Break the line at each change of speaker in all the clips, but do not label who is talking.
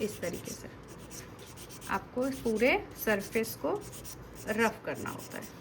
इस तरीके से आपको इस पूरे सरफेस को रफ करना होता है।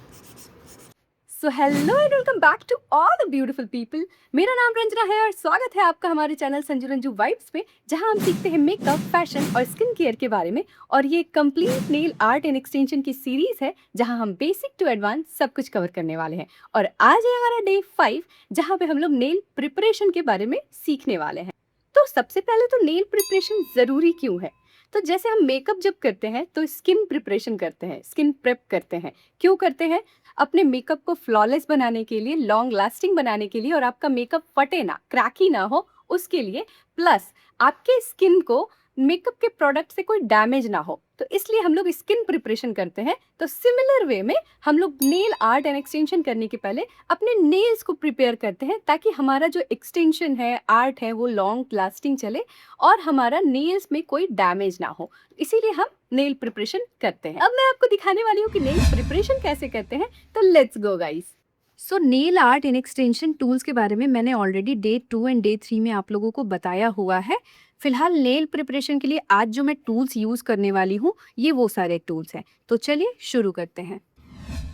So hello and welcome back to all the beautiful people. मेरा नाम रंजना है और स्वागत है आपका हमारे चैनल संजू रंजू वाइब्स में, जहां हम सीखते हैं मेकअप, फैशन और स्किन केयर के बारे में। और ये complete nail art and extension की सीरीज है, जहां हम बेसिक टू एडवांस सब कुछ कवर करने वाले हैं। और आज है हमारा डे 5, जहां पे हम लोग नेल प्रिपरेशन के बारे में सीखने वाले हैं। तो सबसे पहले तो नेल प्रिपरेशन जरूरी क्यों है? तो जैसे हम मेकअप जब करते हैं तो स्किन प्रिपरेशन करते हैं, स्किन प्रेप करते हैं। क्यों करते हैं? अपने मेकअप को फ्लॉलेस बनाने के लिए, लॉन्ग लास्टिंग बनाने के लिए, और आपका मेकअप फटे ना, क्रैकी ना हो, उसके लिए। प्लस आपके स्किन को मेकअप के प्रोडक्ट से कोई डैमेज ना हो, तो इसलिए हम लोग स्किन प्रिपरेशन करते हैं। तो सिमिलर वे में हम लोग नेल आर्ट एंड एक्सटेंशन करने के पहले अपने नेल्स को प्रिपेयर करते हैं, ताकि हमारा जो एक्सटेंशन है, आर्ट है, वो लॉन्ग लास्टिंग चले और हमारा नेल्स में कोई डैमेज ना हो। इसीलिए हम नेल प्रिपरेशन करते हैं। अब मैं आपको दिखाने वाली हूँ कि नेल प्रिपरेशन कैसे करते हैं। तो let's go guys. So nail art and extension tools के बारे में मैंने ऑलरेडी डे 2 एंड डे 3 में आप लोगों को बताया हुआ है। फिलहाल नेल प्रिपरेशन के लिए आज जो मैं टूल्स यूज करने वाली हूँ, ये वो सारे टूल्स हैं। तो चलिए शुरू करते हैं।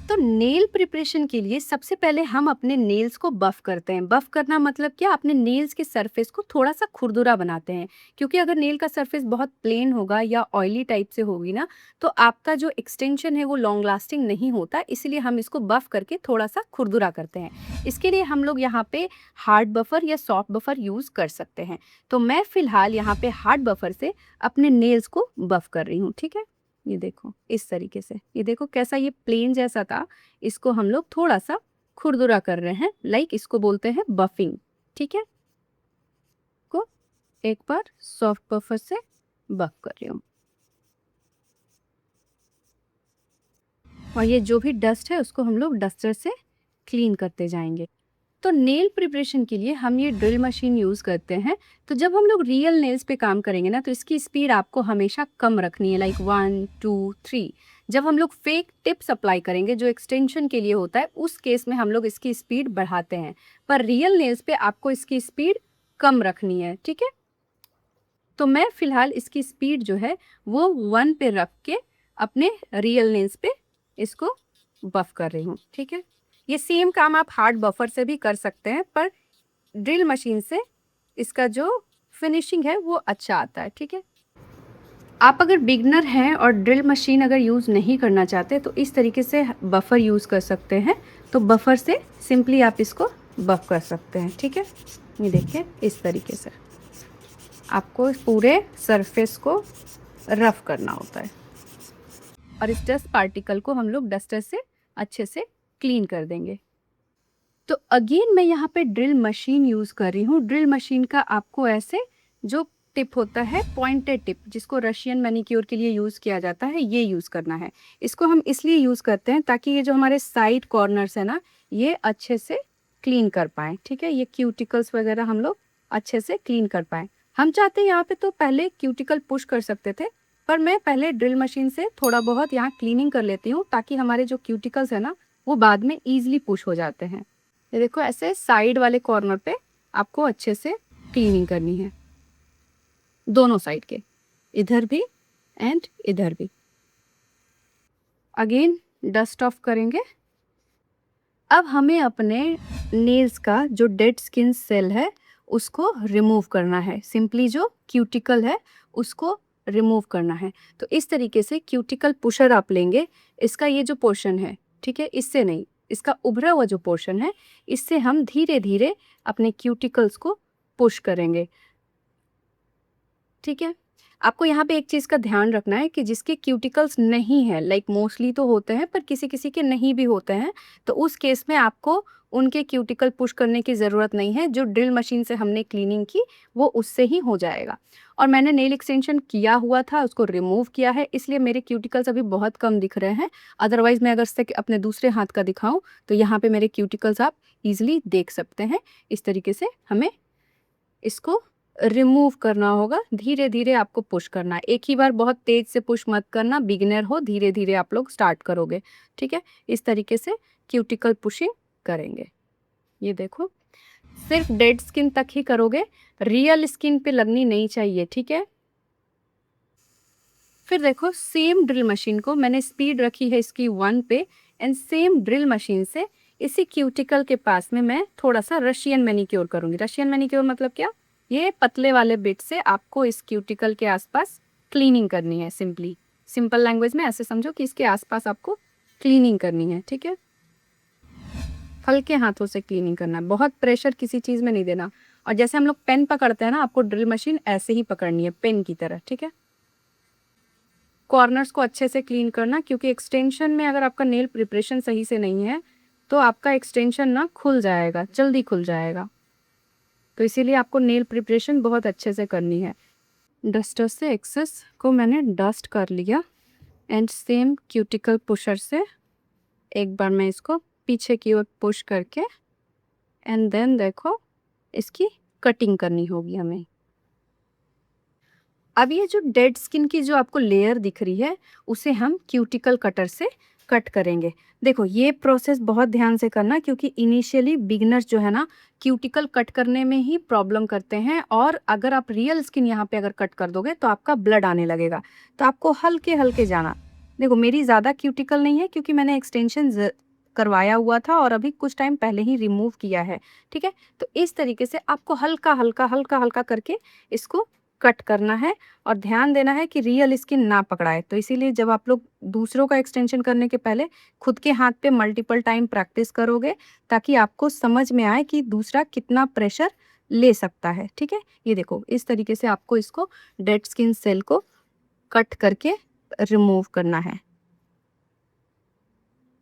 तो नेल प्रिपरेशन के लिए सबसे पहले हम अपने नेल्स को बफ करते हैं। बफ करना मतलब क्या? अपने नेल्स के सरफेस को थोड़ा सा खुरदुरा बनाते हैं, क्योंकि अगर नेल का सरफेस बहुत प्लेन होगा या ऑयली टाइप से होगी ना, तो आपका जो एक्सटेंशन है वो लॉन्ग लास्टिंग नहीं होता। इसलिए हम इसको बफ करके थोड़ा सा खुरदुरा करते हैं। इसके लिए हम लोग यहाँ पे हार्ड बफर या सॉफ्ट बफर यूज कर सकते हैं। तो मैं फिलहाल यहाँ पे हार्ड बफर से अपने नेल्स को बफ कर रही हूँ। ठीक है, ये देखो इस तरीके से। ये देखो कैसा ये प्लेन जैसा था, इसको हम लोग थोड़ा सा खुरदुरा कर रहे हैं। लाइक इसको बोलते हैं बफिंग। ठीक है, को एक बार सॉफ्ट बफर से बफ कर रही हूँ। और ये जो भी डस्ट है उसको हम लोग डस्टर से क्लीन करते जाएंगे। तो नेल प्रिपरेशन के लिए हम ये ड्रिल मशीन यूज़ करते हैं। तो जब हम लोग रियल नेल्स पे काम करेंगे ना, तो इसकी स्पीड आपको हमेशा कम रखनी है, लाइक 1 2 3। जब हम लोग फेक टिप्स अप्लाई करेंगे जो एक्सटेंशन के लिए होता है, उस केस में हम लोग इसकी स्पीड बढ़ाते हैं। पर रियल नेल्स पे आपको इसकी स्पीड कम रखनी है। ठीक है, तो मैं फिलहाल इसकी स्पीड जो है वो 1 पे रख के अपने रियल नेल्स पे इसको बफ कर रही हूँ। ठीक है, ये सेम काम आप हार्ड बफर से भी कर सकते हैं, पर ड्रिल मशीन से इसका जो फिनिशिंग है वो अच्छा आता है। ठीक है, आप अगर बिगनर हैं और ड्रिल मशीन अगर यूज़ नहीं करना चाहते, तो इस तरीके से बफर यूज़ कर सकते हैं। तो बफर से सिंपली आप इसको बफ कर सकते हैं। ठीक है, ये देखिए इस तरीके से आपको इस पूरे सरफेस को रफ करना होता है। और इस डस्ट पार्टिकल को हम लोग डस्टर से अच्छे से क्लीन कर देंगे। तो अगेन मैं यहाँ पे ड्रिल मशीन यूज़ कर रही हूँ। ड्रिल मशीन का आपको ऐसे जो टिप होता है, पॉइंटेड टिप, जिसको रशियन मैनिक्योर के लिए यूज़ किया जाता है, ये यूज़ करना है। इसको हम इसलिए यूज़ करते हैं ताकि ये जो हमारे साइड कॉर्नर्स है ना, ये अच्छे से क्लीन कर पाएँ। ठीक है, ये क्यूटिकल्स वगैरह हम लोग अच्छे से क्लीन कर पाएँ। हम चाहते हैं यहाँ पे तो पहले क्यूटिकल पुश कर सकते थे, पर मैं पहले ड्रिल मशीन से थोड़ा बहुत यहाँ क्लीनिंग कर लेती हूँ, ताकि हमारे जो क्यूटिकल्स है ना, वो बाद में ईजिली पुश हो जाते हैं। ये देखो ऐसे साइड वाले कॉर्नर पे आपको अच्छे से क्लीनिंग करनी है, दोनों साइड के, इधर भी एंड इधर भी। अगेन डस्ट ऑफ करेंगे। अब हमें अपने नेल्स का जो डेड स्किन सेल है उसको रिमूव करना है। सिंपली जो क्यूटिकल है उसको रिमूव करना है। तो इस तरीके से क्यूटिकल पुशर आप लेंगे। इसका ये जो पोर्शन है, ठीक है, इससे नहीं, इसका उभरा हुआ जो पोर्शन है, इससे हम धीरे धीरे अपने क्यूटिकल्स को पुश करेंगे। ठीक है, आपको यहाँ पे एक चीज़ का ध्यान रखना है कि जिसके क्यूटिकल्स नहीं है, लाइक मोस्टली तो होते हैं पर किसी किसी के नहीं भी होते हैं, तो उस केस में आपको उनके क्यूटिकल पुश करने की ज़रूरत नहीं है। जो ड्रिल मशीन से हमने क्लीनिंग की वो उससे ही हो जाएगा। और मैंने नेल एक्सटेंशन किया हुआ था, उसको रिमूव किया है, इसलिए मेरे क्यूटिकल्स अभी बहुत कम दिख रहे हैं। अदरवाइज़ मैं अगर से अपने दूसरे हाथ का दिखाऊं तो यहाँ पे मेरे क्यूटिकल्स आप ईजिली देख सकते हैं। इस तरीके से हमें इसको रिमूव करना होगा। धीरे धीरे आपको पुश करना है, एक ही बार बहुत तेज से पुश मत करना। बिगिनर हो, धीरे धीरे आप लोग स्टार्ट करोगे। ठीक है, इस तरीके से क्यूटिकल पुशिंग करेंगे। ये देखो, सिर्फ डेड स्किन तक ही करोगे, रियल स्किन पे लगनी नहीं चाहिए। ठीक है, फिर देखो सेम ड्रिल मशीन को मैंने स्पीड रखी है इसकी 1 पे एंड सेम ड्रिल मशीन से इसी क्यूटिकल के पास में मैं थोड़ा सा रशियन मैनिक्योर करूंगी। रशियन मैनिक्योर मतलब क्या? ये पतले वाले बिट से आपको इस क्यूटिकल के आसपास क्लीनिंग करनी है। सिंपल लैंग्वेज में ऐसे समझो कि इसके आसपास आपको क्लीनिंग करनी है, ठीक है। हल्के हाथों से क्लीनिंग करना है, बहुत प्रेशर किसी चीज में नहीं देना। और जैसे हम लोग पेन पकड़ते हैं ना, आपको ड्रिल मशीन ऐसे ही पकड़नी है पेन की तरह, ठीक है। कॉर्नर्स को अच्छे से क्लीन करना, क्योंकि एक्सटेंशन में अगर आपका नेल प्रिपरेशन सही से नहीं है तो आपका एक्सटेंशन ना खुल जाएगा, जल्दी खुल जाएगा। तो इसीलिए आपको नेल प्रिपरेशन बहुत अच्छे से करनी है। डस्टर से एक्सेस को मैंने डस्ट कर लिया एंड सेम क्यूटिकल पुशर से एक बार मैं इसको पीछे की ओर पुश करके एंड देन देखो इसकी कटिंग करनी होगी हमें। अब ये जो डेड स्किन की जो आपको लेयर दिख रही है उसे हम क्यूटिकल कटर से कट करेंगे। देखो ये प्रोसेस बहुत ध्यान से करना, क्योंकि इनिशियली बिगिनर्स जो है ना क्यूटिकल कट करने में ही प्रॉब्लम करते हैं, और अगर आप रियल स्किन यहाँ पे अगर कट कर दोगे तो आपका ब्लड आने लगेगा। तो आपको हल्के हल्के जाना। देखो मेरी ज़्यादा क्यूटिकल नहीं है क्योंकि मैंने एक्सटेंशन करवाया हुआ था और अभी कुछ टाइम पहले ही रिमूव किया है, ठीक है। तो इस तरीके से आपको हल्का हल्का करके इसको कट करना है और ध्यान देना है कि रियल स्किन ना पकड़ाए। तो इसीलिए जब आप लोग दूसरों का एक्सटेंशन करने के पहले खुद के हाथ पे मल्टीपल टाइम प्रैक्टिस करोगे, ताकि आपको समझ में आए कि दूसरा कितना प्रेशर ले सकता है, ठीक है। ये देखो इस तरीके से आपको इसको डेड स्किन सेल को कट करके रिमूव करना है।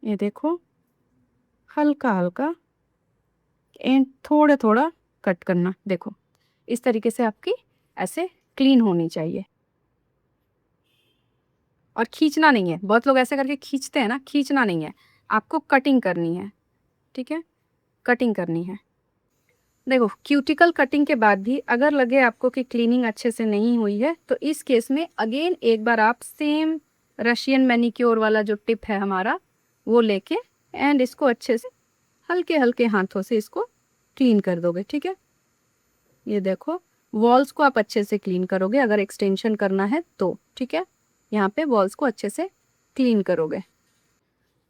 ये देखो हल्का हल्का एंड थोड़ा थोड़ा कट करना। देखो इस तरीके से आपकी ऐसे क्लीन होनी चाहिए और खींचना नहीं है। बहुत लोग ऐसे करके खींचते हैं ना, खींचना नहीं है, आपको कटिंग करनी है, ठीक है। कटिंग करनी है। देखो क्यूटिकल कटिंग के बाद भी अगर लगे आपको कि क्लीनिंग अच्छे से नहीं हुई है तो इस केस में अगेन एक बार आप सेम रशियन मैनिक्योर वाला जो टिप है हमारा वो लेके एंड इसको अच्छे से हल्के हल्के हाथों से इसको क्लीन कर दोगे, ठीक है। ये देखो वॉल्स को आप अच्छे से क्लीन करोगे अगर एक्सटेंशन करना है तो, ठीक है। यहाँ पे वॉल्स को अच्छे से क्लीन करोगे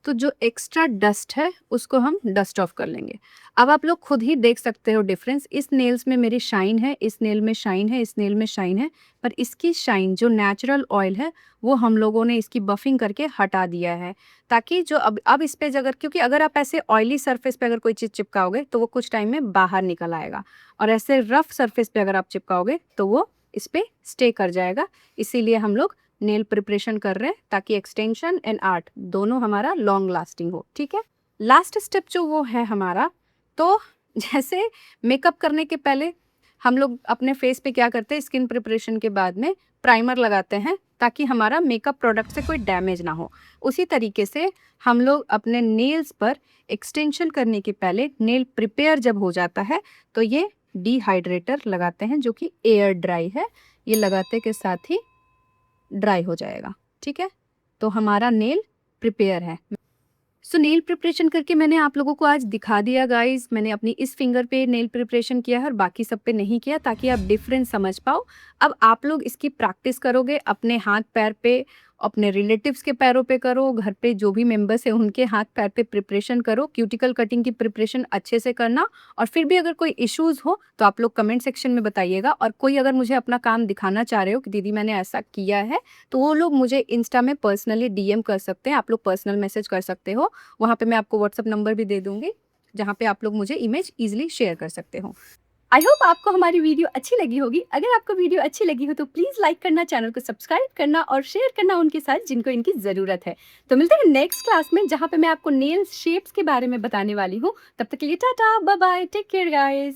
तो जो एक्स्ट्रा डस्ट है उसको हम डस्ट ऑफ कर लेंगे। अब आप लोग खुद ही देख सकते हो डिफरेंस। इस नेल्स में मेरी शाइन है, इस नेल में शाइन है, इस नेल में शाइन है, पर इसकी शाइन जो नेचुरल ऑयल है वो हम लोगों ने इसकी बफिंग करके हटा दिया है, ताकि जो अब इस पे अगर, क्योंकि अगर आप ऐसे ऑयली सरफेस पे अगर कोई चीज़ चिपकाओगे तो वो कुछ टाइम में बाहर निकल आएगा, और ऐसे रफ सरफेस पे अगर आप चिपकाओगे तो वो इस पे स्टे कर जाएगा। इसीलिए हम लोग नेल प्रिपरेशन कर रहे हैं ताकि एक्सटेंशन एंड आर्ट दोनों हमारा लॉन्ग लास्टिंग हो, ठीक है। लास्ट स्टेप जो वो है हमारा, तो जैसे मेकअप करने के पहले हम लोग अपने फेस पे क्या करते हैं, स्किन प्रिपरेशन के बाद में प्राइमर लगाते हैं ताकि हमारा मेकअप प्रोडक्ट से कोई डैमेज ना हो। उसी तरीके से हम लोग अपने नेल्स पर एक्सटेंशन करने के पहले नेल प्रिपेयर जब हो जाता है तो ये डिहाइड्रेटर लगाते हैं जो कि एयर ड्राई है। ये लगाते के साथ ही ड्राई हो जाएगा, ठीक है। तो हमारा नेल प्रिपेयर है। सो नेल प्रिपरेशन करके मैंने आप लोगों को आज दिखा दिया गाइस। मैंने अपनी इस फिंगर पे नेल प्रिपरेशन किया है और बाकी सब पे नहीं किया, ताकि आप डिफरेंस समझ पाओ। अब आप लोग इसकी प्रैक्टिस करोगे अपने हाथ पैर पे, अपने रिलेटिव्स के पैरों पे करो, घर पे जो भी मेंबर्स है उनके हाथ पैर पे प्रिपरेशन करो। क्यूटिकल कटिंग की प्रिपरेशन अच्छे से करना, और फिर भी अगर कोई इश्यूज हो तो आप लोग कमेंट सेक्शन में बताइएगा। और कोई अगर मुझे अपना काम दिखाना चाह रहे हो कि दीदी मैंने ऐसा किया है, तो वो लोग मुझे इंस्टा में पर्सनली डीएम कर सकते हैं। आप लोग पर्सनल मैसेज कर सकते हो, वहाँ पे मैं आपको व्हाट्सअप नंबर भी दे दूंगी जहाँ पे आप लोग मुझे इमेज इजीली शेयर कर सकते हो। आई होप आपको हमारी वीडियो अच्छी लगी होगी। अगर आपको वीडियो अच्छी लगी हो तो प्लीज़ लाइक करना, चैनल को सब्सक्राइब करना और शेयर करना उनके साथ जिनको इनकी ज़रूरत है। तो मिलते हैं नेक्स्ट क्लास में जहाँ पे मैं आपको नेल्स शेप्स के बारे में बताने वाली हूँ। तब तक के लिए tata, bye bye, take care guys.